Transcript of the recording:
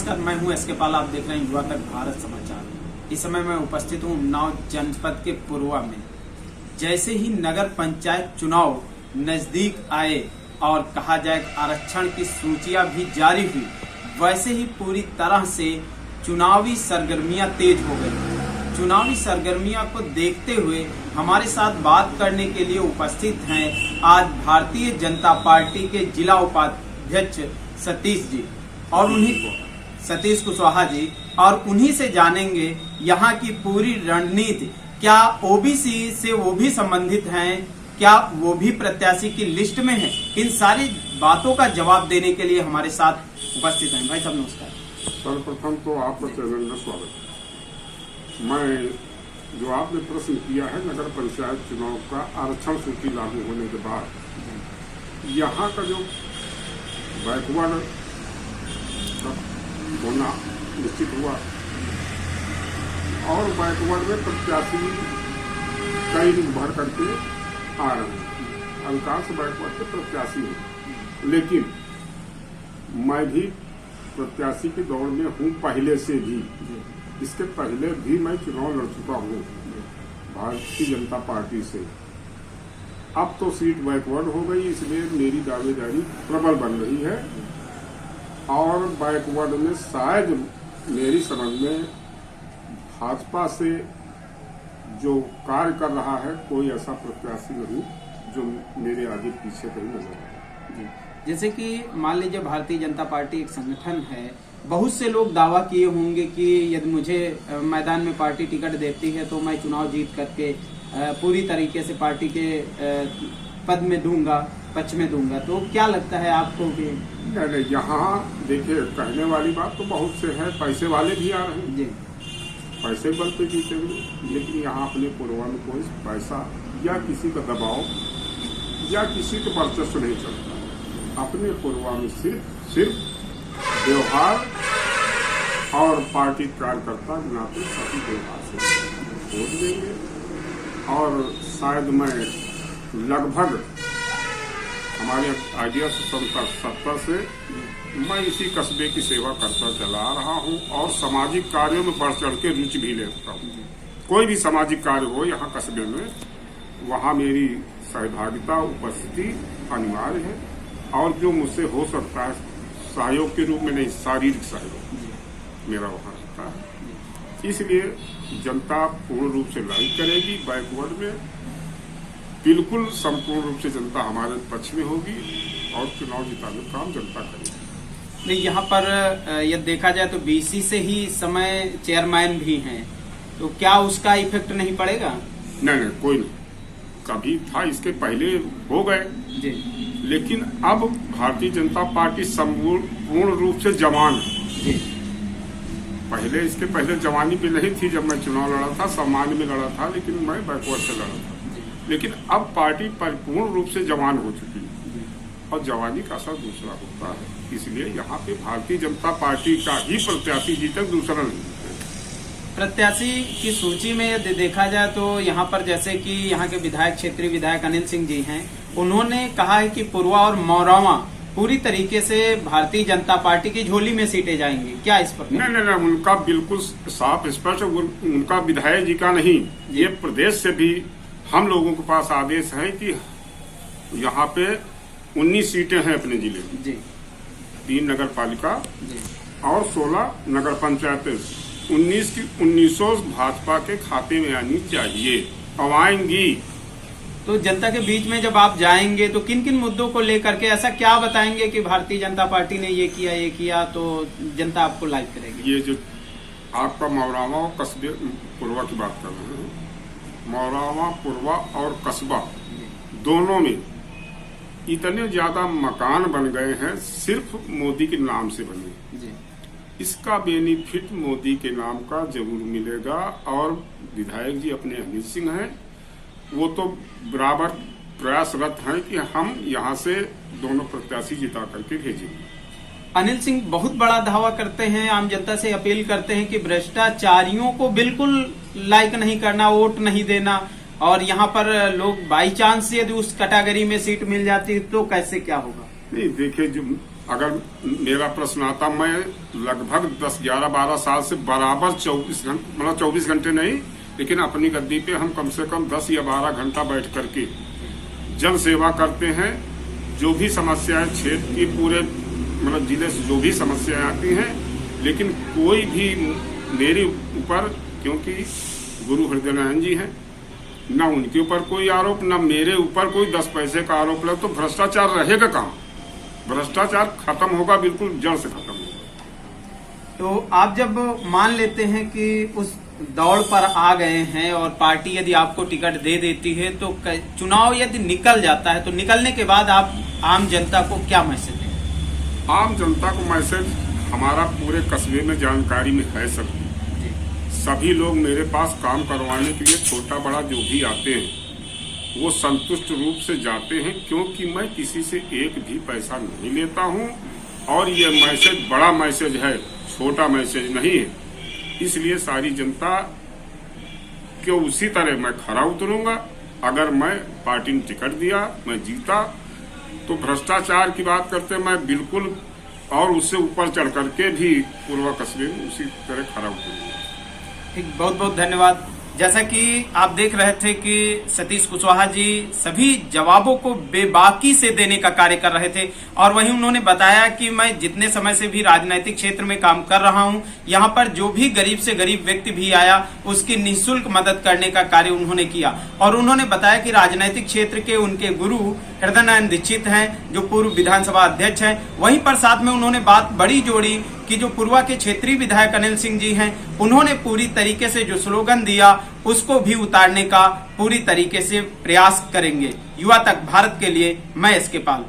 नमस्कार, मैं हूं एसके पाल। आप देख रहे हैं युवा तक भारत समाचार। इस समय मैं उपस्थित हूं उन्नाव जनपद के पुरवा में। जैसे ही नगर पंचायत चुनाव नजदीक आए और कहा जाए आरक्षण की सूचियां भी जारी हुई, वैसे ही पूरी तरह से चुनावी सरगर्मियां तेज हो गई। चुनावी सरगर्मियां को देखते हुए हमारे साथ बात करने के लिए उपस्थित हैं आज भारतीय जनता पार्टी के जिला उपाध्यक्ष सतीश जी और सतीश कुशवाहा जी, और उन्हीं से जानेंगे यहाँ की पूरी रणनीति। क्या ओबीसी से वो भी संबंधित हैं, क्या वो भी प्रत्याशी की लिस्ट में है? इन सारी बातों का जवाब देने के लिए हमारे साथ उपस्थित हैं। भाई साहब नमस्कार। सर्वप्रथम तो आपका चैनल में स्वागत। मैं जो आपने प्रश्न किया है नगर पंचायत चुनाव का आरक्षण सूची लागू होने के बाद यहाँ का जो बैकवर्ड होना निश्चित हुआ और बैकवर्ड में प्रत्याशी कई दिन भर करके आ रहे हैं। अधिकांश बैकवर्ड के प्रत्याशी हैं, लेकिन मैं भी प्रत्याशी की दौड़ में हूँ पहले से भी। इसके पहले भी मैं चुनाव लड़ चुका हूँ भारतीय जनता पार्टी से। अब तो सीट बैकवर्ड हो गई, इसलिए मेरी दावेदारी प्रबल बन रही है और बैकवर्ड में शायद मेरी समझ में भाजपा से जो कार्य कर रहा है कोई ऐसा प्रत्याशी नहीं जो मेरे आगे पीछे कहीं नजर आए। जैसे कि मान लीजिए भारतीय जनता पार्टी एक संगठन है, बहुत से लोग दावा किए होंगे कि यदि मुझे मैदान में पार्टी टिकट देती है तो मैं चुनाव जीत करके पूरी तरीके से पार्टी के पद में दूंगा, पक्ष में दूंगा। तो क्या लगता है आपको कि नहीं, यहाँ देखिए कहने वाली बात तो बहुत से है, पैसे वाले भी आ रहे हैं जी, पैसे बल पे जीतेंगे, लेकिन यहाँ अपने पुरवा में कोई पैसा या किसी का दबाव या किसी का वर्चस्व नहीं चलता। अपने पुरवा में सिर्फ व्यवहार और पार्टी कार्यकर्ता नाते सभी व्यवहार से वोट देंगे और शायद मैं लगभग हमारे आइडिया सत्ता से मैं इसी कस्बे की सेवा करता चला रहा हूं और सामाजिक कार्यों में बढ़ चढ़ के रुचि भी लेता हूं। कोई भी सामाजिक कार्य हो यहाँ कस्बे में, वहाँ मेरी सहभागिता उपस्थिति अनिवार्य है और जो मुझसे हो सकता है सहयोग के रूप में नहीं, शारीरिक सहयोग मेरा वहाँ रहता है। इसलिए जनता पूर्ण रूप से लाइक करेगी। बैकवर्ड में बिल्कुल संपूर्ण रूप से जनता हमारे पक्ष में होगी और चुनाव जिताने का काम जनता करेगी। नहीं, यहाँ पर यदि देखा जाए तो बीसी से ही इस समय चेयरमैन भी हैं, तो क्या उसका इफेक्ट नहीं पड़ेगा? नहीं, कोई नहीं। कभी था, इसके पहले हो गए जी, लेकिन अब भारतीय जनता पार्टी संपूर्ण रूप से जवान है जी। पहले इसके पहले जवानी पे नहीं थी। जब मैं चुनाव लड़ा था सामान्य में लड़ा था, लेकिन मैं बैकवर्ड से लड़ा था। लेकिन अब पार्टी परिपूर्ण रूप से जवान हो चुकी है और जवानी का असर दूसरा होता है। इसलिए यहाँ पे भारतीय जनता पार्टी का ही प्रत्याशी जीते, दूसरा नहीं। प्रत्याशी की सूची में यदि देखा जाए तो यहाँ पर जैसे कि यहाँ के विधायक, क्षेत्रीय विधायक अनिल सिंह जी हैं, उन्होंने कहा है कि पुरवा और मौरावा पूरी तरीके से भारतीय जनता पार्टी की झोली में सीटें जाएंगी। क्या इस पर? नहीं, उनका बिल्कुल साफ स्पष्ट, उनका विधायक जी का नहीं, ये प्रदेश से भी हम लोगों के पास आदेश है कि यहाँ पे 19 सीटें हैं अपने जिले में जी, 3 नगर पालिका जी, और 16 नगर पंचायतें। 19 की 1900 भाजपा के खाते में आनी चाहिए, अब आएंगी। तो जनता के बीच में जब आप जाएंगे तो किन किन मुद्दों को लेकर के ऐसा क्या बताएंगे कि भारतीय जनता पार्टी ने ये किया तो जनता आपको लाइक करेगी? ये जो आपका मौरावा और कस्बे पुरवा की बात कर रहे हैं, मौरावा, पुरवा और कस्बा दोनों में इतने ज्यादा मकान बन गए हैं सिर्फ मोदी के नाम से बने। जी, इसका बेनिफिट मोदी के नाम का जरूर मिलेगा और विधायक जी अपने अनिल सिंह हैं, वो तो बराबर प्रयासरत हैं कि हम यहाँ से दोनों प्रत्याशी जिता करके भेजेंगे। अनिल सिंह बहुत बड़ा दावा करते हैं, आम जनता से अपील करते हैं कि भ्रष्टाचारियों को बिल्कुल लाइक नहीं करना, वोट नहीं देना, और यहाँ पर लोग बाई चांस यदि उस कैटेगरी में सीट मिल जाती तो कैसे क्या होगा? नहीं, देखिए जो अगर मेरा प्रश्न आता, मैं लगभग 10, 11, 12 साल से बराबर 24 घंटे, मतलब 24 घंटे नहीं, लेकिन अपनी गद्दी पे हम कम से कम 10 या 12 घंटा बैठ करके जन सेवा करते हैं। जो भी समस्याएं क्षेत्र की, पूरे मतलब जिले से जो भी समस्याएं आती हैं, लेकिन कोई भी मेरे ऊपर, क्योंकि गुरु हृदय नारायण जी हैं, न उनके ऊपर कोई आरोप, न मेरे ऊपर कोई 10 पैसे का आरोप लगे, तो भ्रष्टाचार रहेगा कहाँ? भ्रष्टाचार खत्म होगा, बिल्कुल जड़ से खत्म होगा। तो आप जब मान लेते हैं कि उस दौड़ पर आ गए हैं और पार्टी यदि आपको टिकट दे देती है, तो चुनाव यदि निकल जाता है, तो निकलने के बाद आप आम जनता को क्या मैसेज देंगे? आम जनता को मैसेज, हमारा पूरे कस्बे में जानकारी में है सब, सभी लोग मेरे पास काम करवाने के लिए, छोटा बड़ा जो भी आते हैं वो संतुष्ट रूप से जाते हैं, क्योंकि मैं किसी से एक भी पैसा नहीं लेता हूं। और ये मैसेज बड़ा मैसेज है, छोटा मैसेज नहीं है। इसलिए सारी जनता के उसी तरह मैं खरा उतरूंगा। अगर मैं पार्टी ने टिकट दिया, मैं जीता, तो भ्रष्टाचार की बात करते मैं बिल्कुल और उससे ऊपर चढ़ करके भी पूर्वा कस्बे में उसी तरह खरा उतरूंगा। ठीक, बहुत बहुत धन्यवाद। जैसा कि आप देख रहे थे कि सतीश कुशवाहा जी सभी जवाबों को बेबाकी से देने का कार्य कर रहे थे, और वहीं उन्होंने बताया कि मैं जितने समय से भी राजनीतिक क्षेत्र में काम कर रहा हूं, यहां पर जो भी गरीब से गरीब व्यक्ति भी आया, उसकी निःशुल्क मदद करने का कार्य उन्होंने किया। और उन्होंने बताया कि राजनीतिक क्षेत्र के उनके गुरु हृदय नारायण दीक्षित हैं, जो पूर्व विधानसभा अध्यक्ष हैं। वहीं पर साथ में उन्होंने बात बड़ी जोड़ी कि जो पूर्वा के क्षेत्रीय विधायक अनिल सिंह जी हैं, उन्होंने पूरी तरीके से जो स्लोगन दिया उसको भी उतारने का पूरी तरीके से प्रयास करेंगे। युवा तक भारत के लिए मैं एसके पाल।